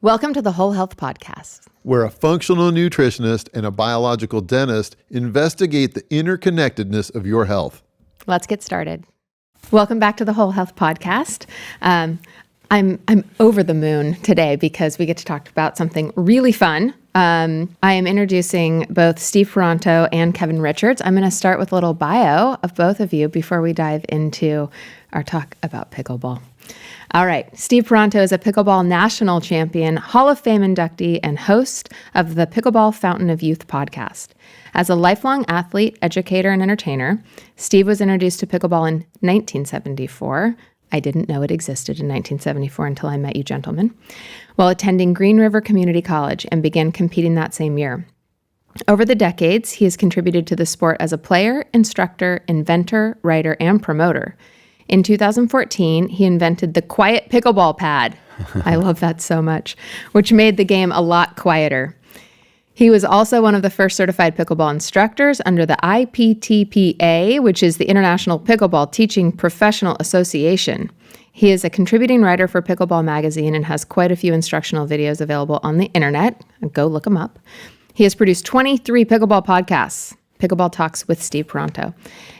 Welcome to the Whole Health Podcast, where a functional nutritionist and a biological dentist investigate the interconnectedness of your health. Let's get started. Welcome back to the Whole Health Podcast. I'm over the moon today because we get to talk about something really fun. I am introducing both Steve Paranto and Kevin Richards. I'm going to start with a little bio of both of you before we dive into our talk about pickleball. All right. Steve Paranto is a pickleball national champion, Hall of Fame inductee, and host of the Pickleball Fountain of Youth podcast. As a lifelong athlete, educator, and entertainer, Steve was introduced to pickleball in 1974. I didn't know it existed in 1974 until I met you gentlemen, while attending Green River Community College, and began competing that same year. Over the decades, he has contributed to the sport as a player, instructor, inventor, writer, and promoter. In 2014, he invented the quiet pickleball pad. I love that so much, which made the game a lot quieter. He was also one of the first certified pickleball instructors under the IPTPA, which is the International Pickleball Teaching Professional Association. He is a contributing writer for Pickleball Magazine and has quite a few instructional videos available on the internet. Go look him up. He has produced 23 pickleball podcasts, Pickleball Talks with Steve Paranto.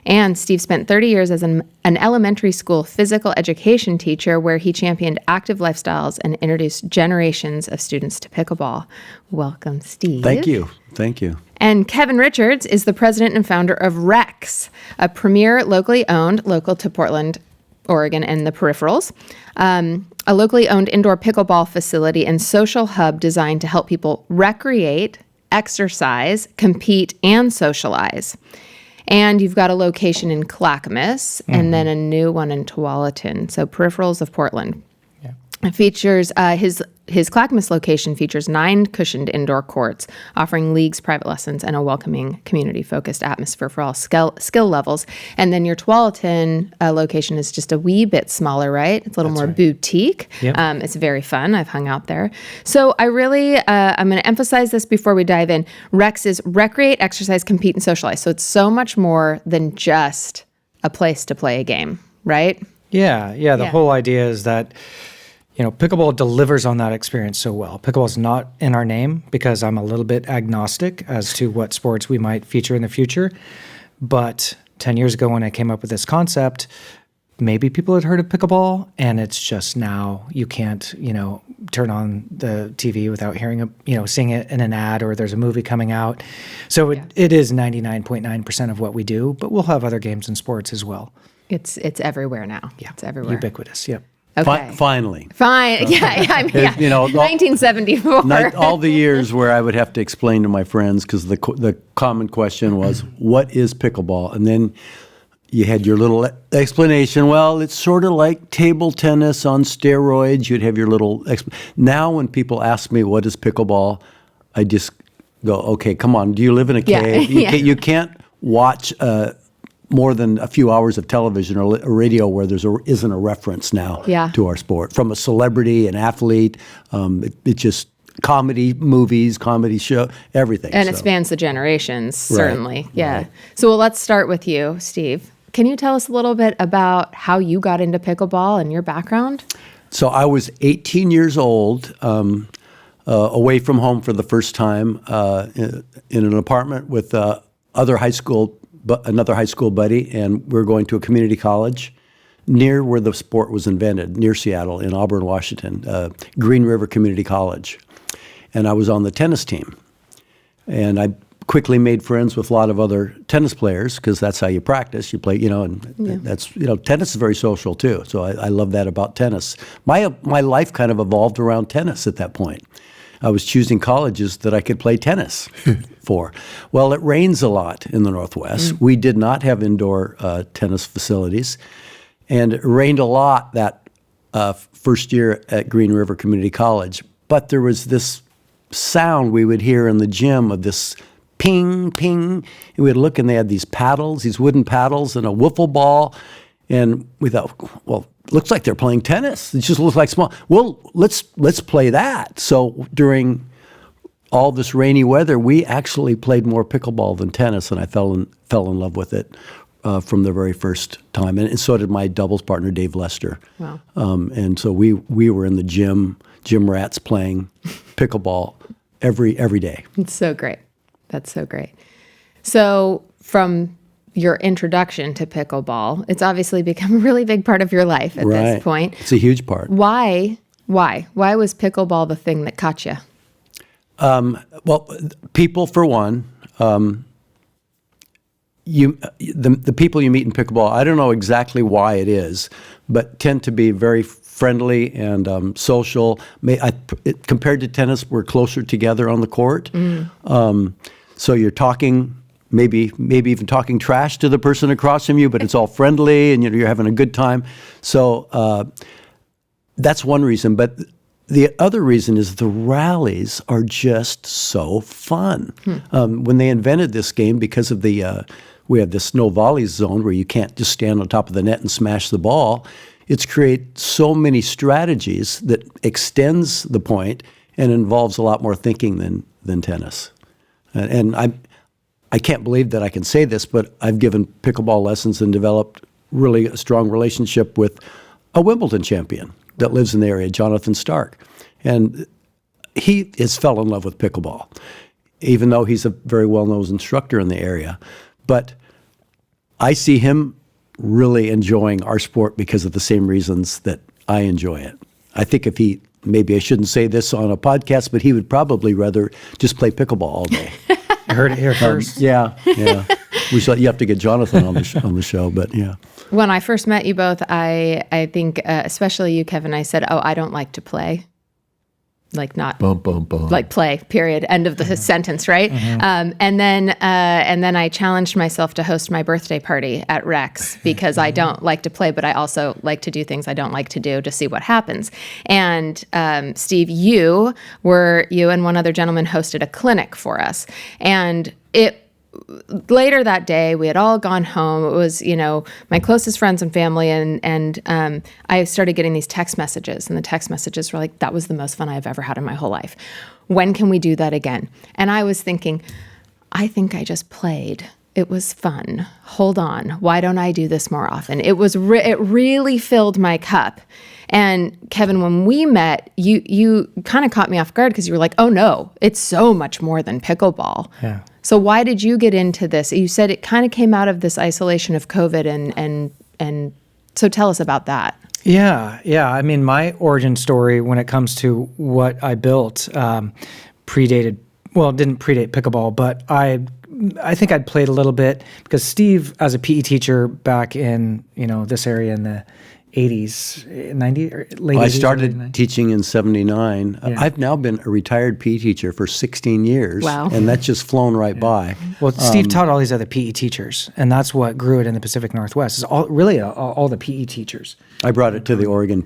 And Steve spent 30 years as an elementary school physical education teacher where he championed active lifestyles and introduced generations of students to pickleball. Welcome, Steve. Thank you. Thank you. And Kevin Richards is the president and founder of Rex, a premier locally owned, local to Portland, Oregon, and the peripherals, a locally owned indoor pickleball facility and social hub designed to help people recreate, exercise, compete, and socialize. And you've got a location in Clackamas and then a new one in Tualatin, so peripherals of Portland. Yeah. It features his Clackamas location features 9 cushioned indoor courts, offering leagues, private lessons, and a welcoming, community-focused atmosphere for all skill levels. And then your Tualatin location is just a wee bit smaller, right? It's a little more boutique. Yep. It's very fun. I've hung out there. So I really, I'm going to emphasize this before we dive in. Rex is recreate, exercise, compete, and socialize. So it's so much more than just a place to play a game, right? Yeah. The whole idea is that pickleball delivers on that experience so well. Pickleball is not in our name because I'm a little bit agnostic as to what sports we might feature in the future. But 10 years ago when I came up with this concept, maybe people had heard of pickleball, and it's just now you can't, turn on the TV without hearing seeing it in an ad or there's a movie coming out. So it is 99.9% of what we do, but we'll have other games and sports as well. It's everywhere now. Yeah. It's everywhere. Ubiquitous, yep. Okay. Finally. Fine. I mean, 1974. All the years where I would have to explain to my friends because the common question was, what is pickleball? And then you had your little explanation. Well, it's sort of like table tennis on steroids. You'd have your little Now when people ask me what is pickleball, I just go, okay, come on. Do you live in a cave? You can't watch more than a few hours of television or radio where isn't a reference now to our sport. From a celebrity, an athlete, it just comedy movies, comedy show, everything. And it spans the generations, certainly. Right. Yeah. Right. So let's start with you, Steve. Can you tell us a little bit about how you got into pickleball and your background? So I was 18 years old, away from home for the first time in an apartment with another high school buddy, and we were going to a community college near where the sport was invented, near Seattle, in Auburn, Washington, Green River Community College. And I was on the tennis team. And I quickly made friends with a lot of other tennis players because that's how you practice. You play, that's, tennis is very social too. So I love that about tennis. My life kind of evolved around tennis at that point. I was choosing colleges that I could play tennis for. Well, it rains a lot in the Northwest. We did not have indoor tennis facilities. And it rained a lot that first year at Green River Community College. But there was this sound we would hear in the gym of this ping, ping. And we'd look and they had these paddles, these wooden paddles and a wiffle ball. And we thought, well, looks like they're playing tennis. It just looks like small. Well, let's play that. So during all this rainy weather, we actually played more pickleball than tennis, and I fell in love with it from the very first time. And so did my doubles partner, Dave Lester. Wow. And so we were in the gym gym rats playing pickleball every day. It's so great. That's so great. So from your introduction to pickleball, it's obviously become a really big part of your life at this point. It's a huge part. Why was pickleball the thing that caught you? Well, people for one. The people you meet in pickleball, I don't know exactly why it is, but tend to be very friendly and social. Compared to tennis, we're closer together on the court. So you're talking, maybe even talking trash to the person across from you, but it's all friendly and you're having a good time. So that's one reason. But the other reason is the rallies are just so fun. When they invented this game, because of we have this no volleys zone where you can't just stand on top of the net and smash the ball. It's create so many strategies that extends the point and involves a lot more thinking than tennis. And I can't believe that I can say this, but I've given pickleball lessons and developed really a strong relationship with a Wimbledon champion that lives in the area, Jonathan Stark. And he has fell in love with pickleball, even though he's a very well-known instructor in the area. But I see him really enjoying our sport because of the same reasons that I enjoy it. I think maybe I shouldn't say this on a podcast, but he would probably rather just play pickleball all day. I heard it here first. Yeah. You have to get Jonathan on the show, but yeah. When I first met you both, I think, especially you, Kevin, I said, I don't like to play. Like not like play, period, end of the sentence, right? And then I challenged myself to host my birthday party at Rex because I don't like to play, but I also like to do things I don't like to do to see what happens. And Steve, you and one other gentleman hosted a clinic for us. And later that day, we had all gone home. It was, my closest friends and family, and I started getting these text messages, and the text messages were like, that was the most fun I've ever had in my whole life. When can we do that again? And I was thinking, I think I just played. It was fun. Hold on. Why don't I do this more often? It really filled my cup. And Kevin, when we met, you kind of caught me off guard because you were like, oh no, it's so much more than pickleball. Yeah. So why did you get into this? You said it kind of came out of this isolation of COVID, and so tell us about that. Yeah. I mean, my origin story when it comes to what I built didn't predate pickleball, but I think I'd played a little bit because Steve, as a PE teacher back in this area in the 80s, 90s, or late 80s. I started teaching in 79. Yeah. I've now been a retired PE teacher for 16 years. Wow. And that's just flown right by. Well, Steve taught all these other PE teachers, and that's what grew it in the Pacific Northwest, is all the PE teachers. I brought it to the Oregon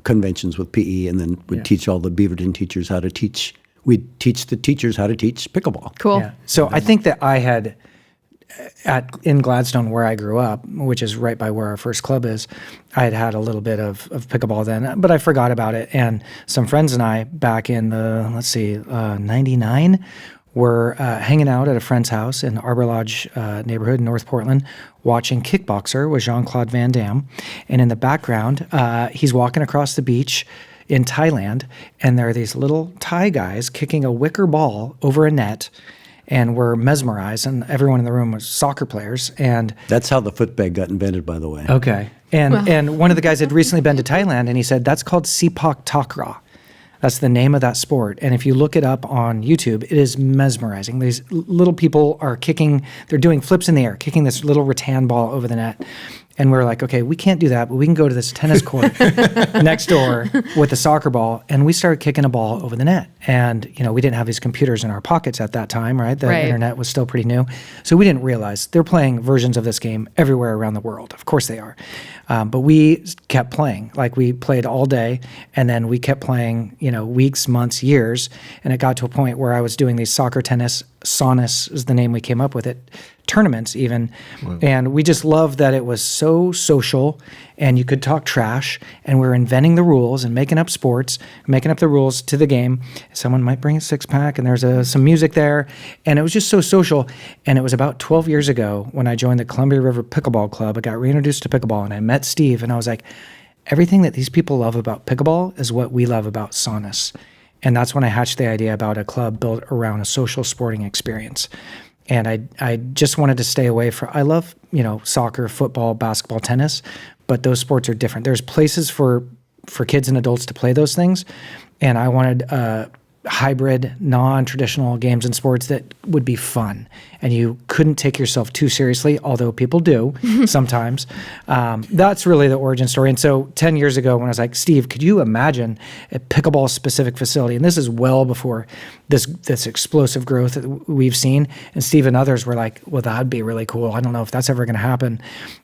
conventions with PE, and then would teach all the Beaverton teachers how to teach. We'd teach the teachers how to teach pickleball. Cool. Yeah. So I think that I had, in Gladstone, where I grew up, which is right by where our first club is, I had a little bit of pickleball then, but I forgot about it. And some friends and I, back in the, 99, were hanging out at a friend's house in the Arbor Lodge neighborhood in North Portland, watching Kickboxer with Jean-Claude Van Damme. And in the background, he's walking across the beach in Thailand, and there are these little Thai guys kicking a wicker ball over a net, and we're mesmerized, and everyone in the room was soccer players. And that's how the footbag got invented, by the way. Okay. And one of the guys had recently been to Thailand, and he said, that's called Sepak Takraw. That's the name of that sport. And if you look it up on YouTube, it is mesmerizing. These little people are they're doing flips in the air, kicking this little rattan ball over the net. And we're like, okay, we can't do that, but we can go to this tennis court next door with a soccer ball. And we started kicking a ball over the net. And, we didn't have these computers in our pockets at that time, right? The internet was still pretty new. So we didn't realize they're playing versions of this game everywhere around the world. Of course they are. But we kept playing. Like, we played all day, and then we kept playing, weeks, months, years. And it got to a point where I was doing these soccer tennis, SONUS is the name we came up with it, tournaments even. Wow. And we just loved that it was so social, and you could talk trash, and we're inventing the rules and making up sports, making up the rules to the game. Someone might bring a six-pack, and there's some music there, and it was just so social. And it was about 12 years ago when I joined the Columbia River Pickleball Club. I got reintroduced to pickleball, and I met Steve, and I was like, everything that these people love about pickleball is what we love about saunas. And that's when I hatched the idea about a club built around a social sporting experience. And I just wanted to stay away from, I love, soccer, football, basketball, tennis, but those sports are different. There's places for kids and adults to play those things. And I wanted hybrid, non-traditional games and sports that would be fun. And you couldn't take yourself too seriously, although people do sometimes. That's really the origin story. And so 10 years ago when I was like, Steve, could you imagine a pickleball-specific facility? And this is well before this explosive growth that we've seen. And Steve and others were like, well, that'd be really cool. I don't know if that's ever going to happen.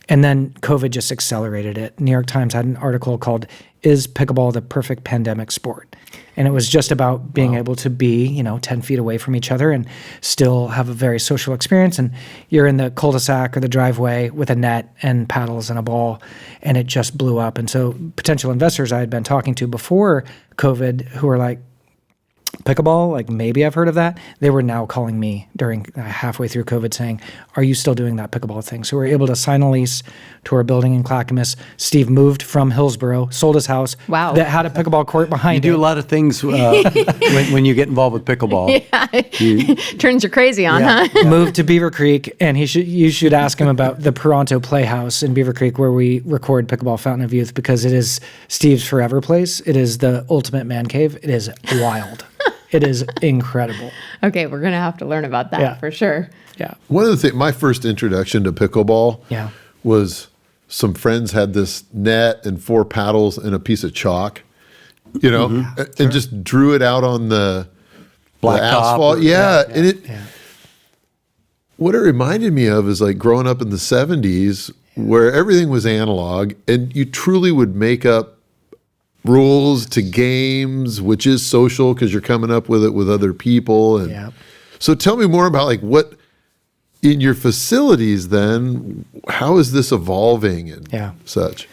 And then COVID just accelerated it. New York Times had an article called, "Is Pickleball the Perfect Pandemic Sport?" And it was just about being able to be, 10 feet away from each other and still have a very social experience. And you're in the cul-de-sac or the driveway with a net and paddles and a ball, and it just blew up. And so potential investors I had been talking to before COVID who were like, pickleball, like maybe I've heard of that. They were now calling me during halfway through COVID saying, are you still doing that pickleball thing? So we were able to sign a lease to our building in Clackamas. Steve moved from Hillsborough, sold his house. Wow. That had a pickleball court behind it. You do a lot of things when you get involved with pickleball. Yeah. Turns you crazy on, huh? Moved to Beaver Creek, and you should ask him about the Paranto Playhouse in Beaver Creek where we record Pickleball Fountain of Youth, because it is Steve's forever place. It is the ultimate man cave. It is wild. It is incredible. Okay, we're going to have to learn about that for sure. Yeah. One of the things, my first introduction to pickleball was some friends had this net and 4 paddles and a piece of chalk, and just drew it out on the asphalt. What it reminded me of is like growing up in the 70s where everything was analog and you truly would make up rules to games, which is social because you're coming up with it with other people. And so tell me more about like what in your facilities then, how is this evolving and such?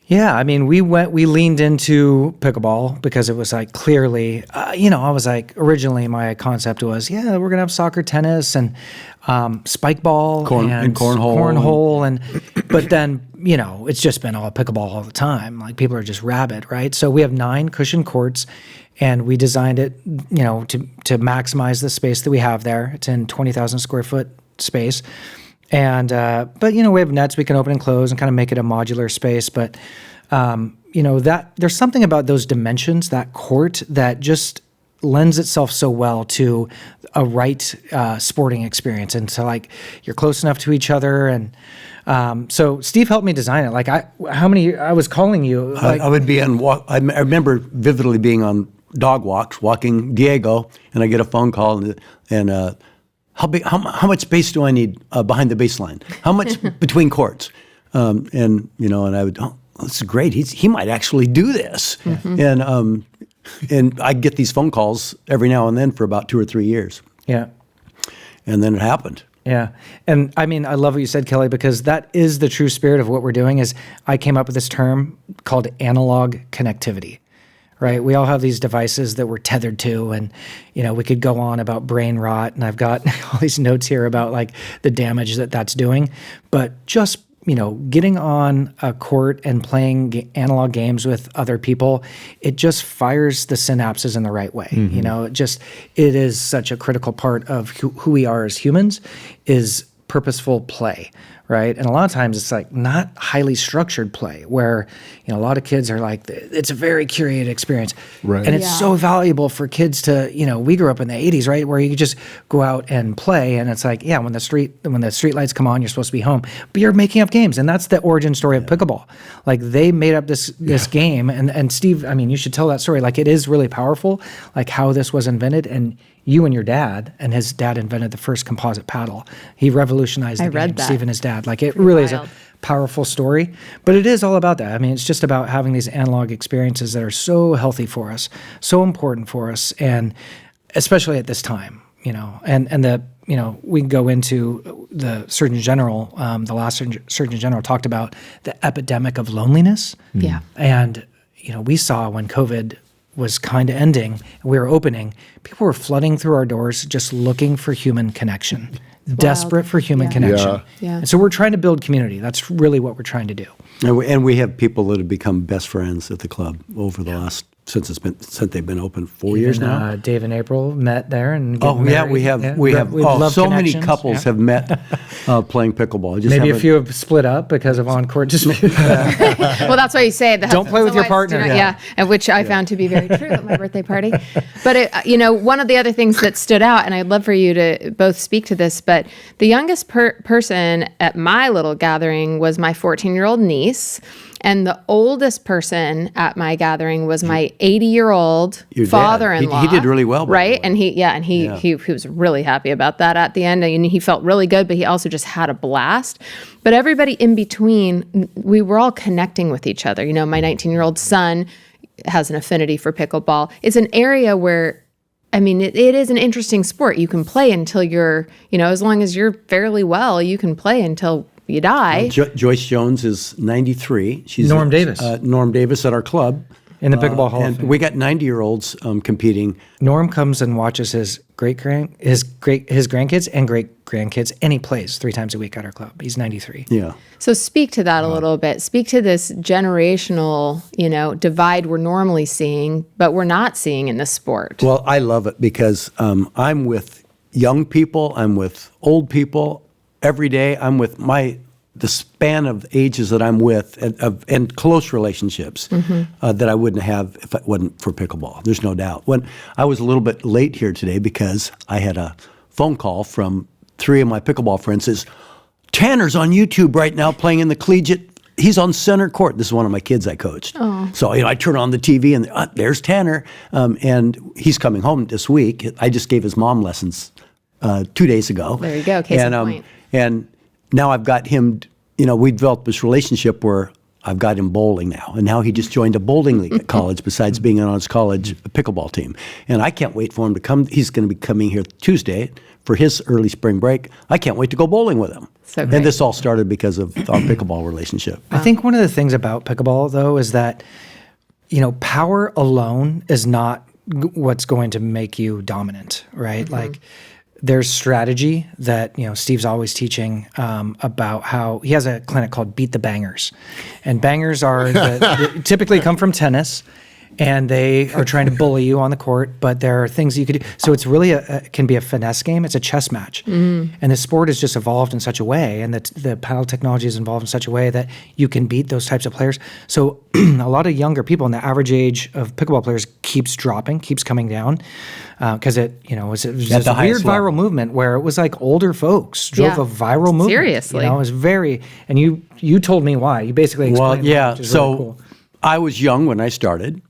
Yeah, I mean, we leaned into pickleball because it was like clearly, I was like, originally my concept was, we're going to have soccer, tennis, and spike ball and cornhole. But then, it's just been all pickleball all the time. Like people are just rabid, right? So we have 9 cushion courts, and we designed it, to maximize the space that we have there. It's in 20,000 square foot space. And, but, we have nets we can open and close and kind of make it a modular space. But, that there's something about those dimensions, that court, that just lends itself so well to a right sporting experience. And so like you're close enough to each other. And so Steve helped me design it. Like I was calling you. Like, I would be on I remember vividly being on dog walks, walking Diego, and I get a phone call and how much space do I need behind the baseline? How much between courts? And I would, this is great. He might actually do this. Mm-hmm. And I get these phone calls every now and then for about 2 or 3 years. Yeah. And then it happened. Yeah. And I mean, I love what you said, Kelly, because that is the true spirit of what we're doing. Is I came up with this term called analog connectivity. Right. We all have these devices that we're tethered to, and, we could go on about brain rot, and I've got all these notes here about like the damage that's doing, but just, getting on a court and playing analog games with other people, it just fires the synapses in the right way. Mm-hmm. It is such a critical part of who we are as humans is purposeful play. Right. And a lot of times it's like not highly structured play where, a lot of kids are like, it's a very curated experience. Right. And it's so valuable for kids to, we grew up in the 80s, right, where you could just go out and play. And it's like, when the street lights come on, you're supposed to be home. But you're making up games. And that's the origin story of pickleball. Like they made up this game. And Steve, I mean, you should tell that story. Like it is really powerful, like how this was invented. And you and your dad, and his dad invented the first composite paddle. He revolutionized the game, Steve and his dad. Like it really is a powerful story, but it is all about that. I mean, it's just about having these analog experiences that are so healthy for us, so important for us, and especially at this time, and the, we can go into the Surgeon General, the last Surgeon General talked about the epidemic of loneliness. Yeah. And, we saw when COVID was kind of ending and we were opening, people were flooding through our doors just looking for human connection. desperate for human Yeah. connection. Yeah. Yeah. And so we're trying to build community. That's really what we're trying to do. And we have people that have become best friends at the club over the last since they've been open 4 years now. Dave and April met there and Oh get yeah, married. we have love so many connections. couples have met playing pickleball. I just Maybe a haven't- few have split up because of on-court disputes. Well, that's why you say the Don't play husbands with and your wives partner. do not- Yeah. and which I found to be very true at my birthday party. But one of the other things that stood out, and I'd love for you to both speak to this, but the youngest person at my little gathering was my 14-year-old niece. And the oldest person at my gathering was my 80-year-old Your dad. father-in-law. He did really well, by the right? way. And he was really happy about that at the end. And he felt really good, but he also just had a blast. But everybody in between, we were all connecting with each other. My 19-year-old son has an affinity for pickleball. It's an area where, it is an interesting sport. You can play until you're, as long as you're fairly well, you can play until you die. Joyce Jones is 93. She's Norm Davis. Norm Davis at our club. In the Pickleball Hall of And Fame. we got 90-year-olds competing. Norm comes and watches his grandkids and great grandkids, and he plays 3 times a week at our club. He's 93. Yeah. So speak to that a little bit. Speak to this generational, divide we're normally seeing, but we're not seeing in this sport. Well, I love it because I'm with young people, I'm with old people every day. I'm with the span of ages that I'm with and close relationships that I wouldn't have if it wasn't for pickleball. There's no doubt. When I was a little bit late here today because I had a phone call from 3 of my pickleball friends. Says, Tanner's on YouTube right now playing in the collegiate. He's on center court. This is one of my kids I coached. Oh. So I turn on the TV and there's Tanner. And he's coming home this week. I just gave his mom lessons 2 days ago. There you go, case in point. And now I've got him, we developed this relationship where I've got him bowling now. And now he just joined a bowling league at college besides being on his college pickleball team. And I can't wait for him to come. He's going to be coming here Tuesday for his early spring break. I can't wait to go bowling with him. So great. And this all started because of our pickleball relationship. I think one of the things about pickleball, though, is that, power alone is not what's going to make you dominant, right? Mm-hmm. Like, there's strategy that, Steve's always teaching about how he has a clinic called Beat the Bangers. And bangers are they typically come from tennis, and they are trying to bully you on the court, but there are things you could do. So it's really can be a finesse game. It's a chess match. Mm. And the sport has just evolved in such a way, and the paddle technology is involved in such a way that you can beat those types of players. So a lot of younger people, and the average age of pickleball players keeps dropping, keeps coming down, because it was this weird viral movement where it was like older folks drove a viral movement. Seriously. It was very, and you told me why. You basically explained why, which is really cool. I was young when I started.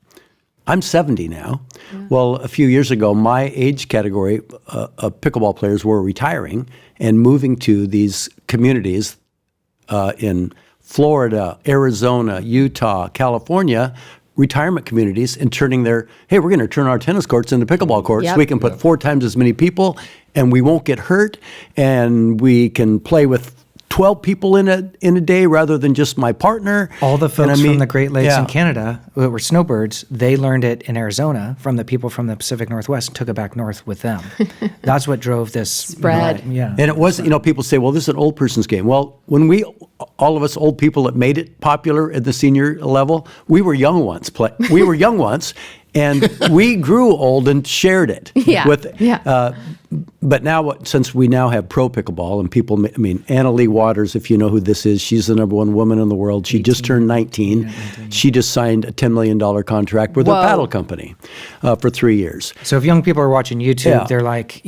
I'm 70 now. Yeah. Well, a few years ago, my age category of pickleball players were retiring and moving to these communities in Florida, Arizona, Utah, California, retirement communities, and we're going to turn our tennis courts into pickleball courts. Yep. So we can put 4 times as many people, and we won't get hurt, and we can play with 12 people in a day rather than just my partner. All the folks from the Great Lakes in Canada that were snowbirds, they learned it in Arizona from the people from the Pacific Northwest and took it back north with them. That's what drove this spread. Yeah. And it was, people say, well, this is an old person's game. Well, when all of us old people that made it popular at the senior level, we were young once. And we grew old and shared it. But now, since we now have pro pickleball and people, Anna Lee Waters, if you know who this is, she's the #1 woman in the world. She just turned 19. Yeah, 19. She just signed a $10 million contract with a paddle company for 3 years. So if young people are watching YouTube, they're like,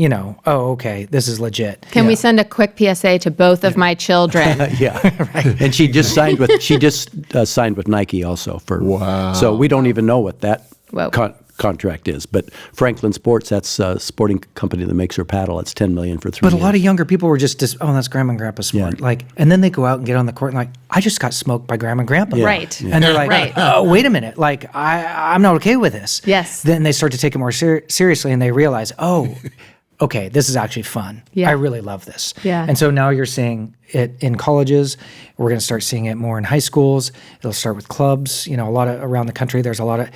oh, okay, this is legit. Can we send a quick PSA to both of my children? Right. And she just signed with Nike also for. Wow. So we don't even know what that contract is, but Franklin Sports, that's a sporting company that makes her paddle. It's $10 million for 3 years. But a lot of younger people were just that's grandma and grandpa's sport. Yeah. And then they go out and get on the court and like, I just got smoked by grandma and grandpa. Yeah. Right. And they're like, oh, wait a minute. Like, I'm not okay with this. Yes. Then they start to take it more seriously and they realize, okay, this is actually fun. Yeah. I really love this. Yeah. And so now you're seeing it in colleges. We're going to start seeing it more in high schools. It'll start with clubs. You know, a lot of around the country, there's a lot of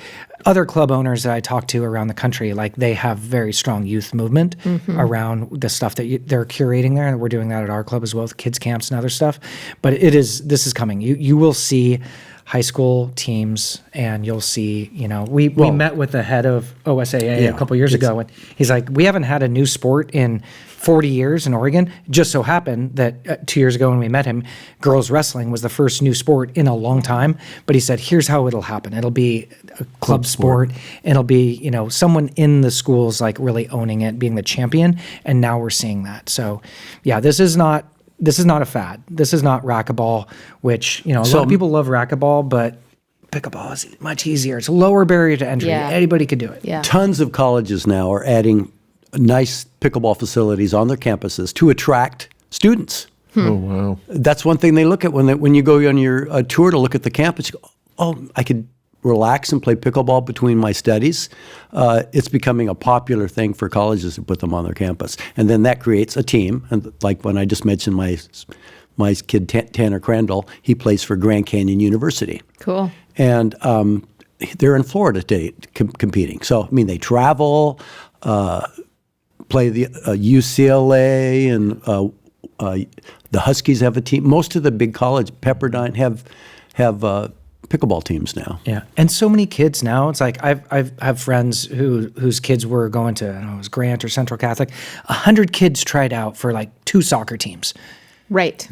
other club owners that I talk to around the country. Like they have very strong youth movement around the stuff that they're curating there. And we're doing that at our club as well with kids camps and other stuff. But this is coming. You will see high school teams, and you'll see, you know, we met with the head of OSAA a couple years ago, and he's like, we haven't had a new sport in 40 years in Oregon. It just so happened that 2 years ago when we met him, girls wrestling was the first new sport in a long time. But he said, here's how it'll happen. It'll be a club sport. It'll be, you know, someone in the schools like really owning it, being the champion. And now we're seeing that. So yeah, this is not a fad. This is not racquetball, which, you know, a lot of people love racquetball, but pickleball is much easier. It's a lower barrier to entry. Yeah. Anybody could do it. Yeah. Tons of colleges now are adding nice pickleball facilities on their campuses to attract students. Oh, wow. That's one thing they look at when you go on your tour to look at the campus. You go, oh, I could relax and play pickleball between my studies. It's becoming a popular thing for colleges to put them on their campus. And then that creates a team. And like when I just mentioned my kid, Tanner Crandall, he plays for Grand Canyon University. Cool. And they're in Florida today competing. So, I mean, they travel, play the UCLA, and the Huskies have a team. Most of the big college, Pepperdine, have pickleball teams now. Yeah, and so many kids now. It's like I have friends whose kids were going to, I don't know, it was Grant or Central Catholic. 100 kids tried out for like 2 soccer teams. Right.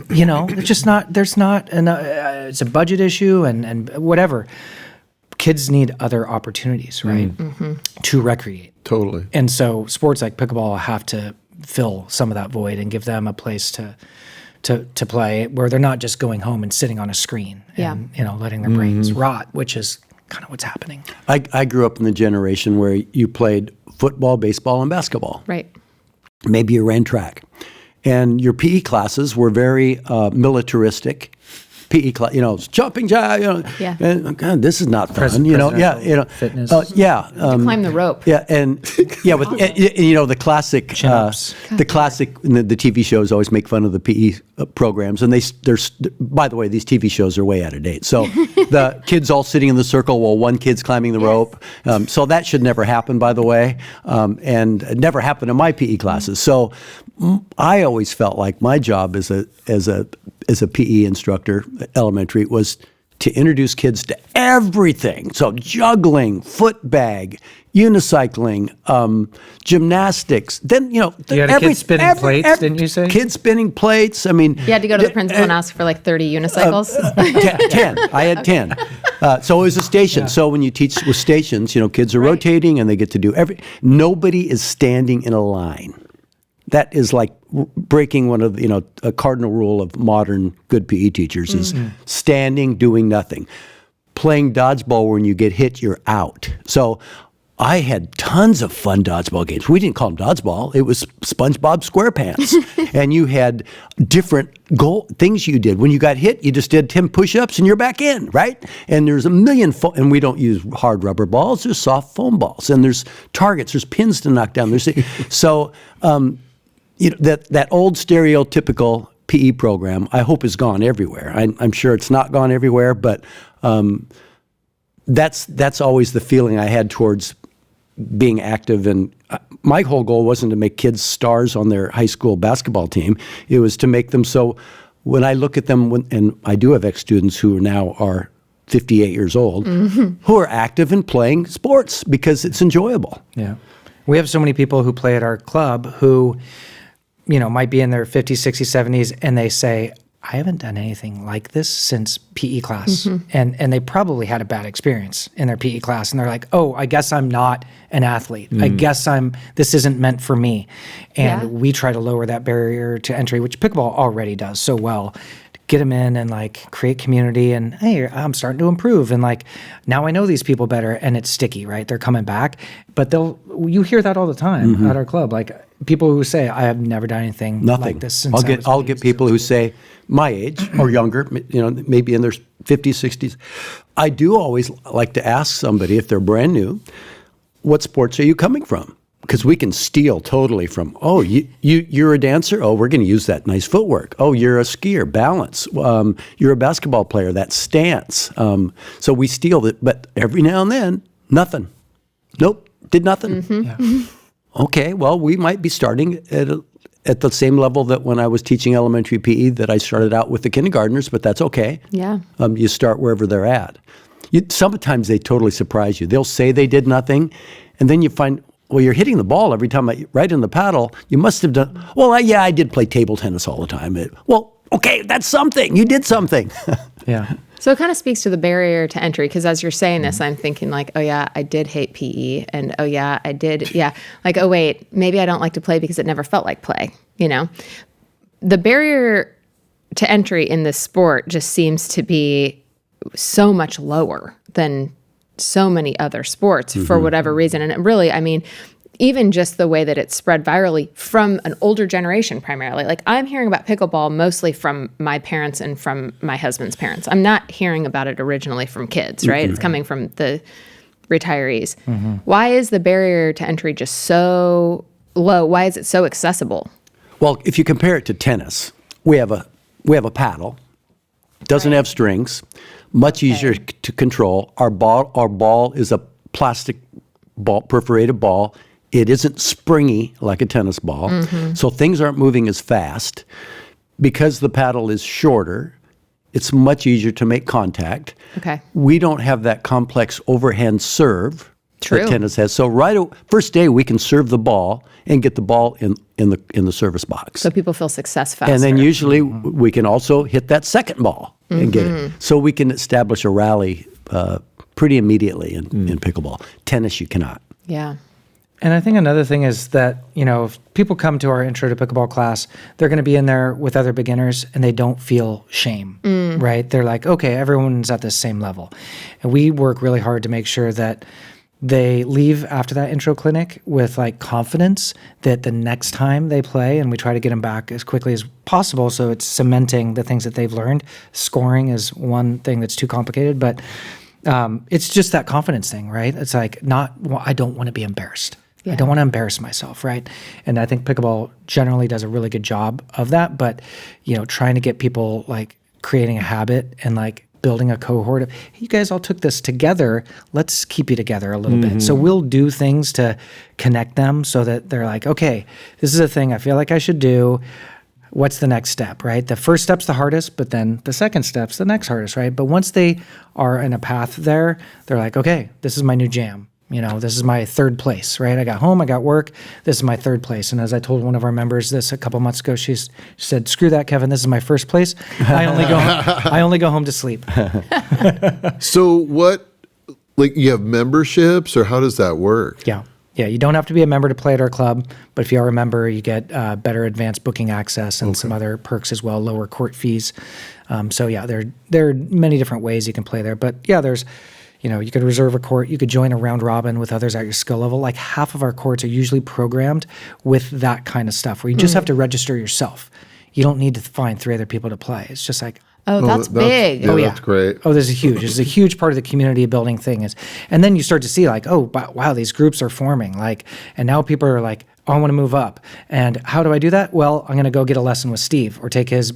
You know, it's just not. There's not. It's a budget issue and whatever. Kids need other opportunities, right, to recreate. Totally. And so sports like pickleball have to fill some of that void and give them a place to play where they're not just going home and sitting on a screen and, you know, letting their brains rot, which is kind of what's happening. I grew up in the generation where you played football, baseball, and basketball. Right. Maybe you ran track. And your PE classes were very militaristic. PE class, you know, jumping jack, you know. Yeah. And God, this is not fun, you know. Yeah, you know. Fitness. Climb the rope. Yeah, and with you know the classic, the classic, the TV shows always make fun of the PE programs, and there's by the way, these TV shows are way out of date. So the kids all sitting in the circle while one kid's climbing the rope. So that should never happen, by the way, and it never happened in my PE classes. So I always felt like my job as a PE instructor, elementary, was to introduce kids to everything. So juggling, footbag, unicycling, gymnastics. Then, you know, you had a kid spinning plates, didn't you say? Kids spinning plates. I mean, You had to go to the principal and ask for like 30 unicycles. 10. I had 10. So it was a station. Yeah. So when you teach with stations, you know, kids are rotating and they get to do nobody is standing in a line. That is like breaking one of the, you know, a cardinal rule of modern good PE teachers is standing, doing nothing. Playing dodgeball, when you get hit, you're out. So I had tons of fun dodgeball games. We didn't call them dodgeball. It was SpongeBob SquarePants. And you had different things you did. When you got hit, you just did 10 push-ups and you're back in, right? And there's a million, and we don't use hard rubber balls. There's soft foam balls. And there's targets. There's pins to knock down. So, you know, that old stereotypical PE program, I hope, is gone everywhere. I'm sure it's not gone everywhere, but that's always the feeling I had towards being active. And my whole goal wasn't to make kids stars on their high school basketball team. It was to make them so when I look at them, and I do have ex-students who now are 58 years old, who are active in playing sports because it's enjoyable. Yeah. We have so many people who play at our club who, you know, might be in their 50s, 60s, 70s, and they say, I haven't done anything like this since PE class. And they probably had a bad experience in their PE class. And they're like, oh, I guess I'm not an athlete. I guess this isn't meant for me. And we try to lower that barrier to entry, which pickleball already does so well. To get them in and like create community and, hey, I'm starting to improve. And like, now I know these people better, and it's sticky, right? They're coming back. But you hear that all the time at our club. Like, people who say, I have never done anything like this since I'll get people who say, my age or younger, you know, maybe in their 50s, 60s. I do always like to ask somebody, if they're brand new, what sports are you coming from? because we can steal totally from, you're a dancer? Oh, we're going to use that nice footwork. Oh, you're a skier, balance. You're a basketball player, that stance. So we steal it, but every now and then, nothing. Nope, did nothing. Yeah. Okay, well, we might be starting at the same level that when I was teaching elementary PE that I started out with the kindergartners, but that's okay. Yeah. You start wherever they're at. Sometimes they totally surprise you. They'll say they did nothing, and then you find, well, you're hitting the ball every time right in the paddle. You must have done, I did play table tennis all the time. Okay, that's something. You did something. Yeah. So it kind of speaks to the barrier to entry, because as you're saying this, I'm thinking like, oh yeah, I did hate PE, and oh yeah, I did, yeah. Like, oh wait, maybe I don't like to play because it never felt like play, you know? The barrier to entry in this sport just seems to be so much lower than so many other sports for whatever reason. And it really, I mean, even just the way that it's spread virally from an older generation primarily. Like, I'm hearing about pickleball mostly from my parents and from my husband's parents. I'm not hearing about it originally from kids, right? It's coming from the retirees. Why is the barrier to entry just so low? Why is it so accessible? Well, if you compare it to tennis, we have a paddle, doesn't have strings, much easier to control. Our ball is a plastic ball, perforated ball. It isn't springy like a tennis ball, so things aren't moving as fast. Because the paddle is shorter, it's much easier to make contact. Okay. We don't have that complex overhand serve True. that tennis has. So first day we can serve the ball and get the ball in the service box. So people feel success faster. And then usually we can also hit that second ball and get it. So we can establish a rally pretty immediately in pickleball. Tennis, you cannot. Yeah. And I think another thing is that, if people come to our intro to pickleball class, they're going to be in there with other beginners and they don't feel shame, right? They're like, okay, everyone's at the same level. And we work really hard to make sure that they leave after that intro clinic with like confidence that the next time they play, and we try to get them back as quickly as possible. So it's cementing the things that they've learned. Scoring is one thing that's too complicated, but it's just that confidence thing, right? It's like I don't want to be embarrassed. Yeah. I don't want to embarrass myself, right? And I think pickleball generally does a really good job of that. But, trying to get people like creating a habit and like building a cohort of, hey, you guys all took this together. Let's keep you together a little bit. So we'll do things to connect them so that they're like, okay, this is a thing I feel like I should do. What's the next step, right? The first step's the hardest, but then the second step's the next hardest, right? But once they are in a path there, they're like, okay, this is my new jam. This is my third place, right? I got home, I got work. This is my third place. And as I told one of our members this a couple months ago, she said, "Screw that, Kevin. This is my first place. I only go home to sleep." So what, like, you have memberships, or how does that work? Yeah. You don't have to be a member to play at our club, but if you are a member, you get better advanced booking access and some other perks as well, lower court fees. There are many different ways you can play there. But yeah, there's, you could reserve a court, you could join a round robin with others at your skill level. Like half of our courts are usually programmed with that kind of stuff where you just have to register yourself. You don't need to find 3 other people to play. It's just like, that's big. Yeah, that's great. Oh, this is a huge part of the community building thing and then you start to see like, oh, wow, these groups are forming. Like, and now people are like, oh, I want to move up. And how do I do that? Well, I'm going to go get a lesson with Steve or take his,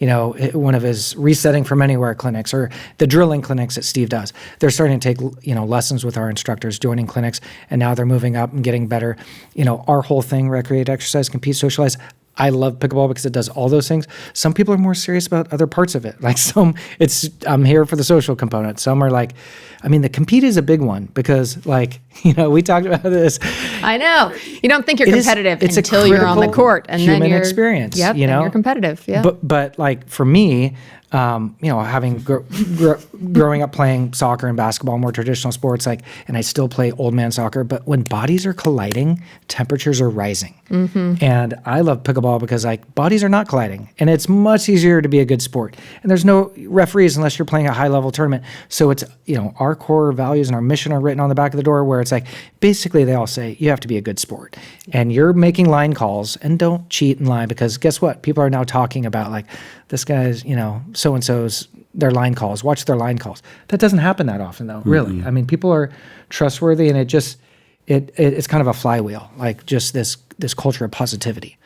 one of his resetting from anywhere clinics or the drilling clinics that Steve does. They're starting to take, lessons with our instructors, joining clinics, and now they're moving up and getting better. Our whole thing, recreate, exercise, compete, socialize. I love pickleball because it does all those things. Some people are more serious about other parts of it. Like I'm here for the social component. Some are like, the compete is a big one because we talked about this. I know. You don't think you're competitive until you're on the court. And human then you're, experience. Yep, then you're competitive. Yeah. But like for me, having growing up playing soccer and basketball, more traditional sports, and I still play old man soccer, but when bodies are colliding, temperatures are rising. And I love pickleball because bodies are not colliding and it's much easier to be a good sport. And there's no referees unless you're playing a high level tournament. So it's, our core values and our mission are written on the back of the door where it's basically they all say you have to be a good sport and you're making line calls and don't cheat and lie because guess what? People are now talking about this guy's, so-and-so's, their line calls, watch their line calls. That doesn't happen that often though, really. People are trustworthy and it's kind of a flywheel, like just this culture of positivity.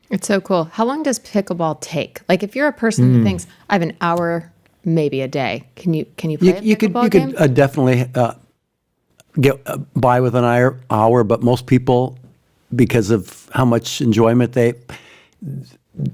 It's so cool. How long does pickleball take? Like if you're a person who thinks I have an hour, maybe a day, can you play a pickleball game? You could definitely get by with an hour, but most people, because of how much enjoyment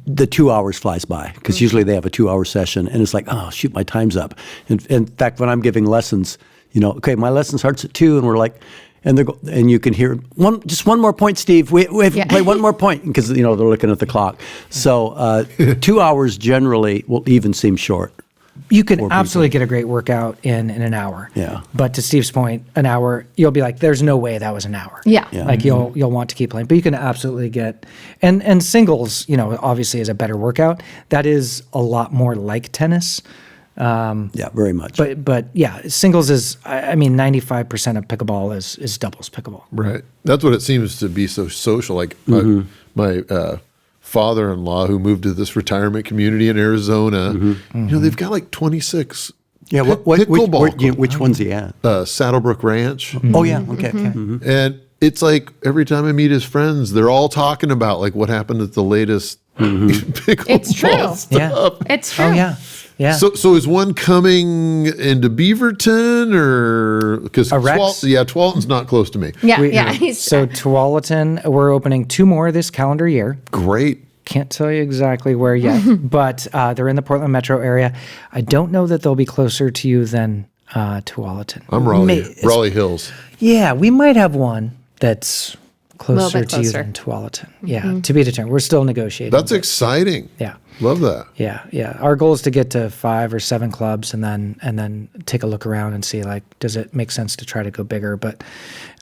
the 2 hours flies by, because usually they have a 2 hour session, and it's like, oh shoot, my time's up. In fact, when I'm giving lessons, okay, my lesson starts at 2, and we're like, and you can hear just one more point, Steve. We have to play one more point, because they're looking at the clock. So 2 hours generally will even seem short. You can absolutely get a great workout in an hour. Yeah. But to Steve's point, an hour, you'll be like, there's no way that was an hour. Yeah. Like you'll want to keep playing. But you can absolutely get and singles, obviously is a better workout. That is a lot more like tennis. Yeah, very much. But yeah, singles is 95% of pickleball is doubles pickleball. Right. That's what it seems to be so social. Like my father-in-law who moved to this retirement community in Arizona, they've got like 26 pickleball. Which one's he at? Saddlebrook Ranch. Oh yeah, okay. And it's like every time I meet his friends, they're all talking about like what happened at the latest pickleball It's true. stuff. Yeah. It's true. Oh yeah. Yeah. So is one coming into Beaverton or because Tualatin's not close to me. Yeah. So Tualatin, we're opening 2 more this calendar year. Great. Can't tell you exactly where yet, but they're in the Portland metro area. I don't know that they'll be closer to you than Tualatin. I'm Raleigh Hills. Yeah, we might have one that's closer bit to you closer. than Tualatin. Yeah, to be determined. We're still negotiating. That's exciting. Yeah. Love that. Yeah. Our goal is to get to 5 or 7 clubs and then take a look around and see, like, does it make sense to try to go bigger? But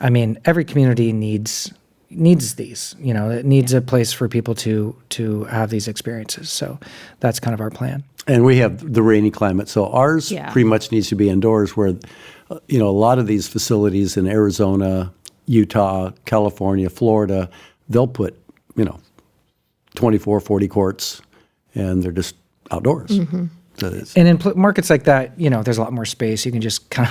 I mean, every community needs these. It needs a place for people to have these experiences. So that's kind of our plan. And we have the rainy climate, so ours pretty much needs to be indoors. Where a lot of these facilities in Arizona, Utah, California, Florida, they'll put 24, 40 courts, and they're just outdoors. So and in markets like that, there's a lot more space. You can just kind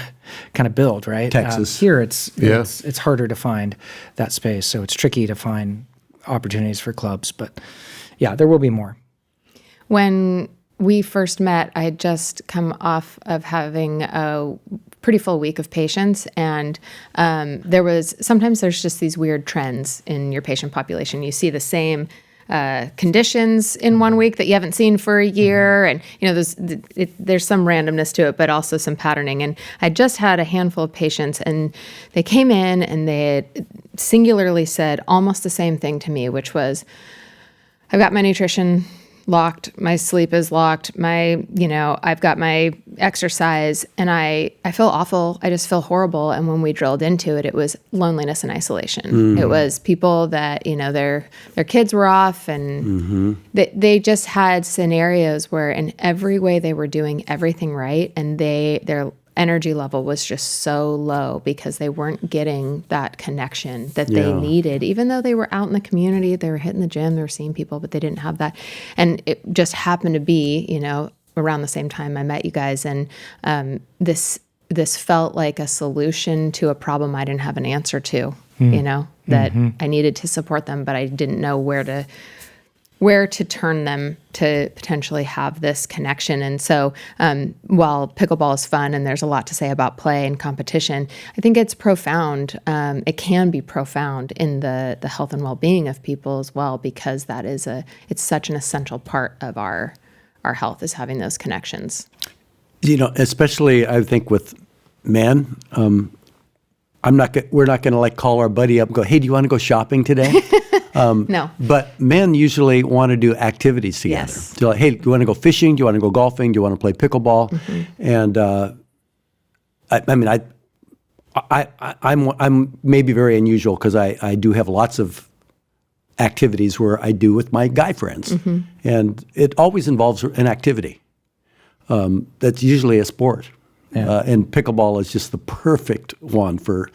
of build, right? Texas. Here, it's harder to find that space, so it's tricky to find opportunities for clubs. But yeah, there will be more. When we first met, I had just come off of having a pretty full week of patients, and sometimes there's just these weird trends in your patient population. You see the same conditions in one week that you haven't seen for a year, and there's some randomness to it, but also some patterning. And I just had a handful of patients, and they came in and they had singularly said almost the same thing to me, which was, I've got my nutrition locked, my sleep is locked, I've got my exercise, and I feel awful. I just feel horrible. And when we drilled into it, it was loneliness and isolation. It was people that, their kids were off, and they just had scenarios where in every way they were doing everything right, and their energy level was just so low because they weren't getting that connection that they needed. Even though they were out in the community, they were hitting the gym, they were seeing people, but they didn't have that. And it just happened to be, around the same time I met you guys, and this felt like a solution to a problem I didn't have an answer to, that I needed to support them, but I didn't know where to turn them to potentially have this connection. And so while pickleball is fun and there's a lot to say about play and competition, I think it's profound. It can be profound in the health and well-being of people as well, because it's such an essential part of our health, is having those connections. Especially I think with men, we're not going to call our buddy up and go, hey, do you want to go shopping today? No. But men usually want to do activities together. Yes. So hey, do you want to go fishing? Do you want to go golfing? Do you want to play pickleball? And I'm maybe very unusual because I do have lots of activities where I do with my guy friends, and it always involves an activity. That's usually a sport, and pickleball is just the perfect one for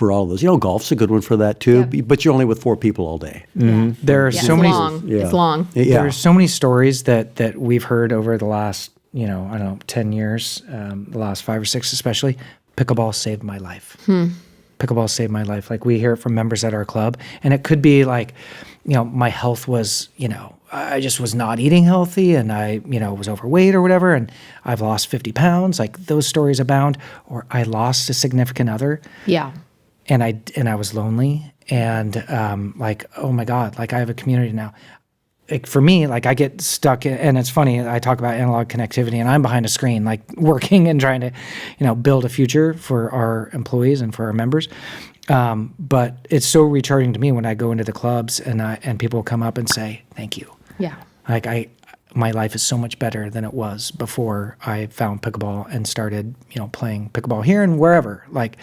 all of those. Golf's a good one for that too, but you're only with 4 people all day. There are so many. It's long. There are so many stories that we've heard over the last 10 years, the last 5 or 6 especially. Pickleball saved my life. pickleball saved my life. Like we hear it from members at our club, and it could be like, my health was, I just was not eating healthy, and I, was overweight or whatever, and I've lost 50 pounds. Like those stories abound. Or I lost a significant other. Yeah. And I was lonely, and like, oh my God, like I have a community now. Like for me, like I get stuck in, and it's funny, I talk about analog connectivity, and I'm behind a screen, like working and trying to, build a future for our employees and for our members. But it's so recharging to me when I go into the clubs and people come up and say, thank you. Yeah. Like my life is so much better than it was before I found pickleball and started, playing pickleball here and wherever. Like,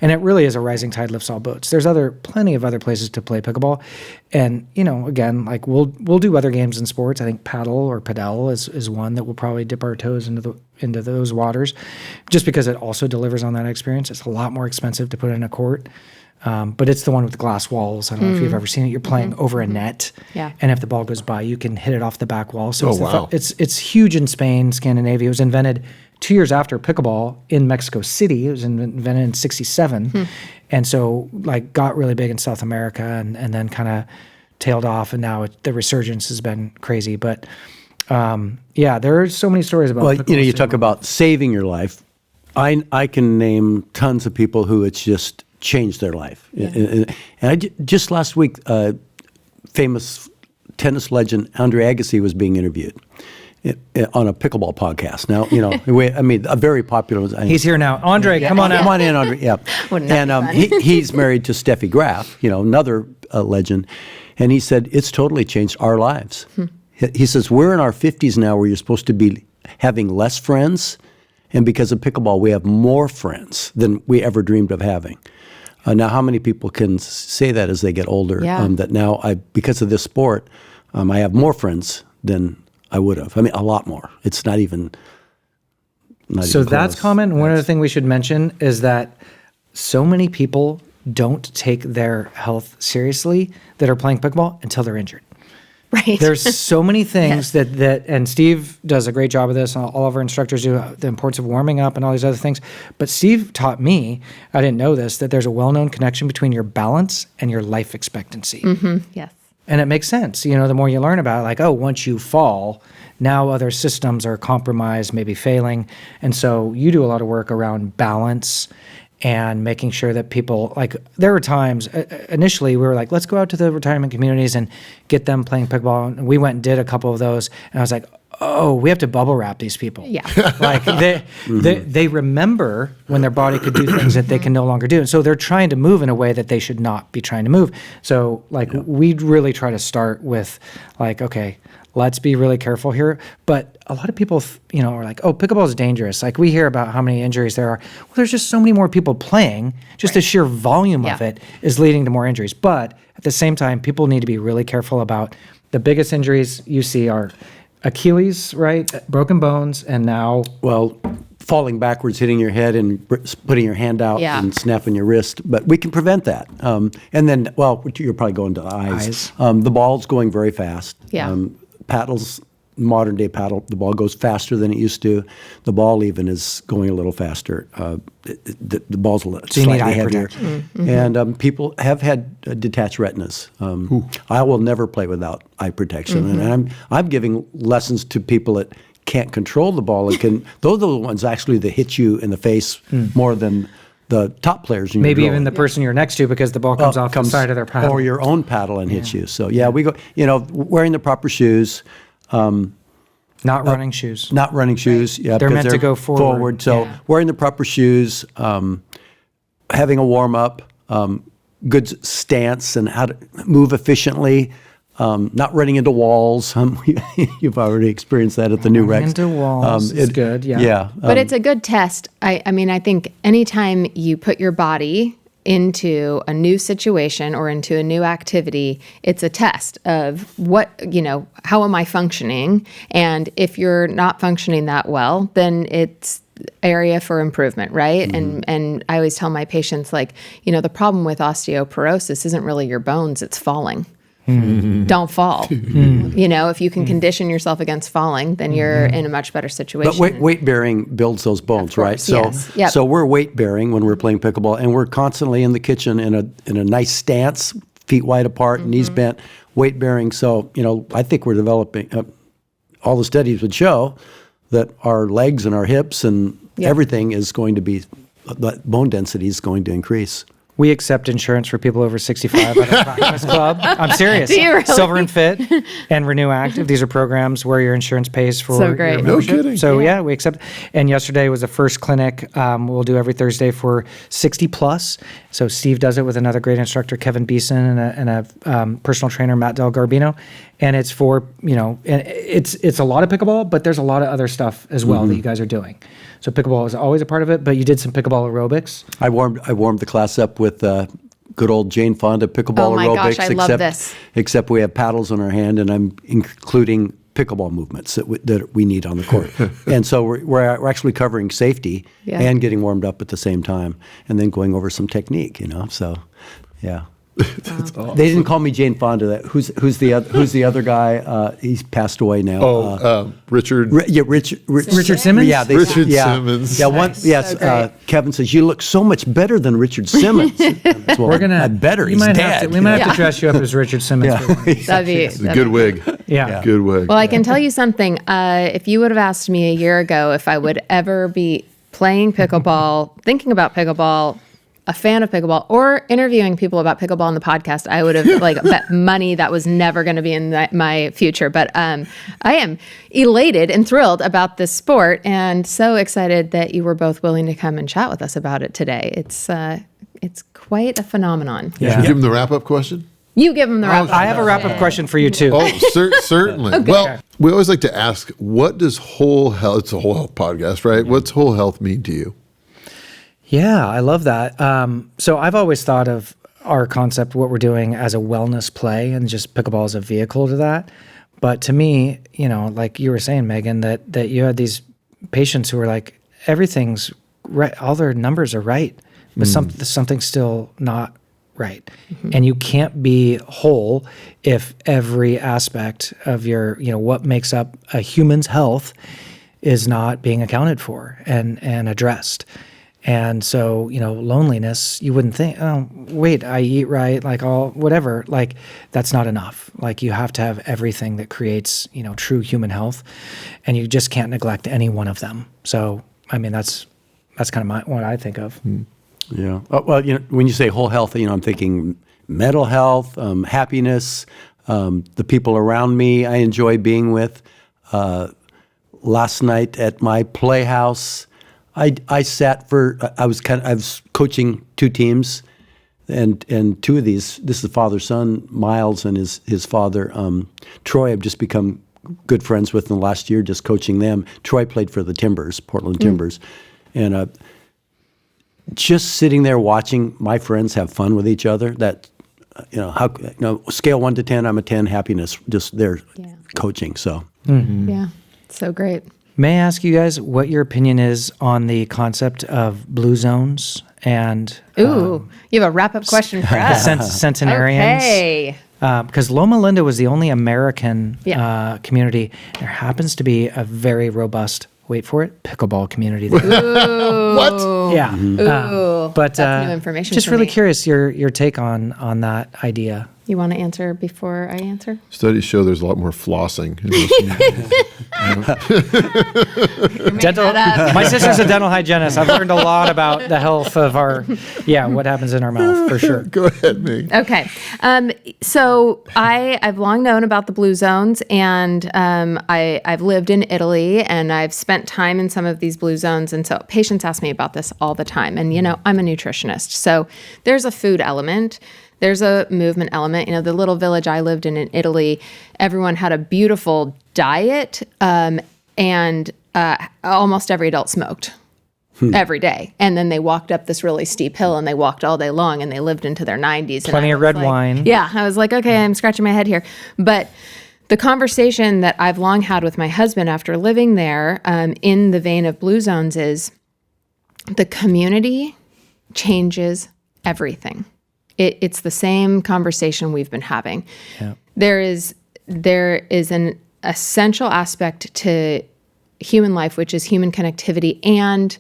and it really is a rising tide lifts all boats. There's plenty of other places to play pickleball, and again, like we'll do other games in sports. I think paddle or padel is one that we'll probably dip our toes into those waters, just because it also delivers on that experience. It's a lot more expensive to put in a court. But it's the one with the glass walls. I don't know if you've ever seen it. You're playing over a net, and if the ball goes by, you can hit it off the back wall. So it's huge in Spain, Scandinavia. It was invented 2 years after pickleball in Mexico City. It was invented in '67, and so like got really big in South America, and then kind of tailed off, and now the resurgence has been crazy. But there are so many stories about. Well, you talk about saving your life. I can name tons of people who it's just changed their life. Yeah. And just last week, famous tennis legend Andre Agassi was being interviewed on a pickleball podcast. Now, a very popular one. He's here now. Andre, come on out. Come on in, Andre. Yeah. And he's married to Steffi Graf, another legend. And he said, it's totally changed our lives. He says, we're in our 50s now where you're supposed to be having less friends. And because of pickleball, we have more friends than we ever dreamed of having. Now, how many people can say that as they get older? Yeah. That now, because of this sport, I have more friends than I would have. I mean, a lot more. It's not even. So that's common. One other thing we should mention is that so many people don't take their health seriously that are playing pickleball until they're injured. Right. There's so many things that and Steve does a great job of this, and all of our instructors do, the importance of warming up and all these other things. But Steve taught me, I didn't know this, that there's a well-known connection between your balance and your life expectancy. Yes. And it makes sense. The more you learn about it, like, once you fall, now other systems are compromised, maybe failing. And so you do a lot of work around balance and making sure that people, like, there were times, initially we were like, let's go out to the retirement communities and get them playing pickleball. And we went and did a couple of those. And I was like, oh, we have to bubble wrap these people. Yeah. Like they remember when their body could do things that they can no longer do. And so they're trying to move in a way that they should not be trying to move. So like we really try to start with like, okay, let's be really careful here. But a lot of people, are like, oh, pickleball is dangerous. Like we hear about how many injuries there are. Well, there's just so many more people playing. Just the sheer volume of it is leading to more injuries. But at the same time, people need to be really careful about the biggest injuries you see are Achilles, right? Broken bones, and now... Well, falling backwards, hitting your head, and putting your hand out and snapping your wrist. But we can prevent that. And then, you're probably going to the eyes. The ball's going very fast. Yeah. Paddles, modern day paddle, the ball goes faster than it used to. The ball even is going a little faster. The ball's a little slightly heavier. Mm-hmm. And people have had detached retinas. I will never play without eye protection. And I'm giving lessons to people that can't control the ball. And those are the ones actually that hit you in the face more than the top players. Maybe even the person you're next to, because the ball comes off the side of their paddle. Or your own paddle and hits you. So we go, wearing the proper shoes. Not running shoes. Not running shoes. Right. Yeah, they're meant to go forward. So wearing the proper shoes, having a warm up, good stance, and how to move efficiently. Not running into walls. You've already experienced that at the new Rex. Into walls is good. Yeah. Yeah. But it's a good test. I mean, I think anytime you put your body into a new situation or into a new activity, it's a test of how am I functioning? And if you're not functioning that well, then it's area for improvement, right? And I always tell my patients, like, the problem with osteoporosis isn't really your bones, it's falling. don't fall. You know, if you can condition yourself against falling, then you're in a much better situation. But weight bearing builds those bones, right? So, yes. Yep. so we're weight bearing when we're playing pickleball, and we're constantly in the kitchen in a nice stance, feet wide apart, knees bent, weight bearing. So, you know, I think we're developing. All the studies would show that our legs and our hips and everything is going to be, the bone density is going to increase. We accept insurance for people over 65 at our practice club. I'm serious. Do you really? Silver and Fit and Renew Active. These are programs where your insurance pays for So great. your No membership. kidding. So yeah, we accept. And yesterday was the first clinic we'll do every Thursday for 60 plus. So Steve does it with another great instructor, Kevin Beeson, and a personal trainer, Matt Del Garbino. And it's for, you know, and it's a lot of pickleball, but there's a lot of other stuff as well that you guys are doing. So pickleball is always a part of it, but you did some pickleball aerobics. I warmed the class up with good old Jane Fonda pickleball Oh my aerobics. gosh, I love this. Except we have paddles in our hand, and I'm including pickleball movements that we need on the court. And so we're actually covering safety and getting warmed up at the same time, and then going over some technique. You know, so yeah. Awesome. They didn't call me Jane Fonda. Who's the other guy? He's passed away now. Richard. Richard Simmons? Yeah, Richard Simmons. Yeah, Nice. yes. So great. Kevin says you look so much better than Richard Simmons. Well, We're gonna. I'm better. We He's might dead. we might have to dress you up as Richard Simmons. Yeah. For one. That'd be It's a good wig. Yeah. Good wig. Well, I can tell you something. If you would have asked me a year ago if I would ever be playing pickleball, thinking about pickleball, a fan of pickleball, or interviewing people about pickleball on the podcast, I would have like bet money that was never going to be in my future. But I am elated and thrilled about this sport, and so excited that you were both willing to come and chat with us about it today. It's quite a phenomenon. Should we give him the wrap-up question? You give them the wrap. I have a wrap-up question for you too. Oh, certainly. Well, we always like to ask, what does whole health, it's a whole health podcast, right? What's whole health mean to you? Yeah, I love that. So I've always thought of our concept, what we're doing, as a wellness play, and just pickleball as a vehicle to that. But to me, you know, like you were saying, Megan, that you had these patients who were like, everything's right, all their numbers are right, but something's still not right. And you can't be whole if every aspect of your, you know, what makes up a human's health is not being accounted for and addressed. And so, you know, loneliness, you wouldn't think, oh, wait, I eat right, like all, whatever, like that's not enough. Like you have to have everything that creates, you know, true human health, and you just can't neglect any one of them. So, I mean, that's kind of what I think of. Yeah. Well, you know, when you say whole health, you know, I'm thinking mental health, happiness, the people around me I enjoy being with. Last night at my playhouse, I sat for, I was coaching two teams, and two of these, this is the father-son, Miles and his father, Troy, I've just become good friends with in the last year, just coaching them. Troy played for the Timbers, Portland Timbers. And just sitting there watching my friends have fun with each other, that, you know, how, you know, scale 1 to 10, I'm a 10, happiness, just there coaching, so. Yeah, so great. May I ask you guys what your opinion is on the concept of blue zones and Ooh, you have a wrap-up question for us. centenarians? Okay. Because Loma Linda was the only American community. There happens to be a very robust, wait for it, pickleball community there. What? Yeah. Ooh, But that's new information just for really me. curious your take on that idea. You want to answer before I answer? Studies show there's a lot more flossing. My sister's a dental hygienist. I've learned a lot about the health of what happens in our mouth, for sure. Go ahead, Meg. Okay. So I've long known about the blue zones, and I've lived in Italy, and I've spent time in some of these blue zones. And so patients ask me about this all the time. And, you know, I'm a nutritionist. So there's a food element. There's a movement element. You know, the little village I lived in Italy, everyone had a beautiful diet, and almost every adult smoked every day. And then they walked up this really steep hill, and they walked all day long, and they lived into their 90s. Plenty of red wine. Yeah. I was like, okay, I'm scratching my head here. But the conversation that I've long had with my husband after living there, in the vein of blue zones, is the community changes everything. It's the same conversation we've been having. Yeah. There is an essential aspect to human life, which is human connectivity and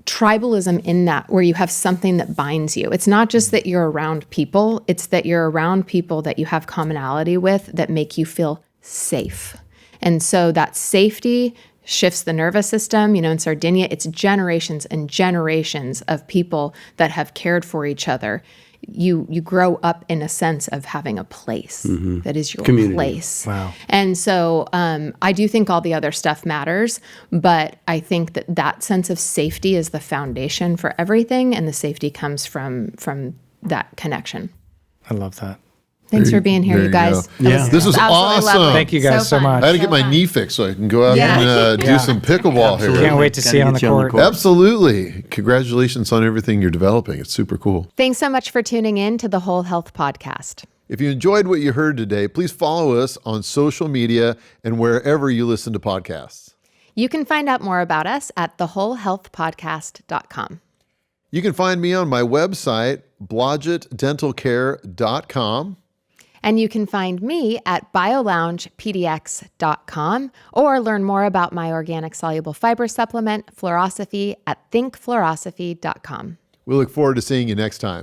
tribalism in that, where you have something that binds you. It's not just that you're around people, it's that you're around people that you have commonality with that make you feel safe. And so that safety shifts the nervous system. In Sardinia, it's generations and generations of people that have cared for each other. You grow up in a sense of having a place that is your Community. place. Wow. And so I do think all the other stuff matters, but I think that sense of safety is the foundation for everything, and the safety comes from that connection. I love that. Thanks for being here, There you guys. go. Yeah. This was absolutely awesome. lovely. Thank you guys so fun. much. I had to get my fun. knee fixed so I can go out Yeah. and do some pickleball here. Can't wait to see you on the court. Absolutely. Congratulations on everything you're developing. It's super cool. Thanks so much for tuning in to the Whole Health Podcast. If you enjoyed what you heard today, please follow us on social media and wherever you listen to podcasts. You can find out more about us at thewholehealthpodcast.com. You can find me on my website, blodgettdentalcare.com. And you can find me at bioloungepdx.com or learn more about my organic soluble fiber supplement, Fluorosophy, at thinkfluorosophy.com. We look forward to seeing you next time.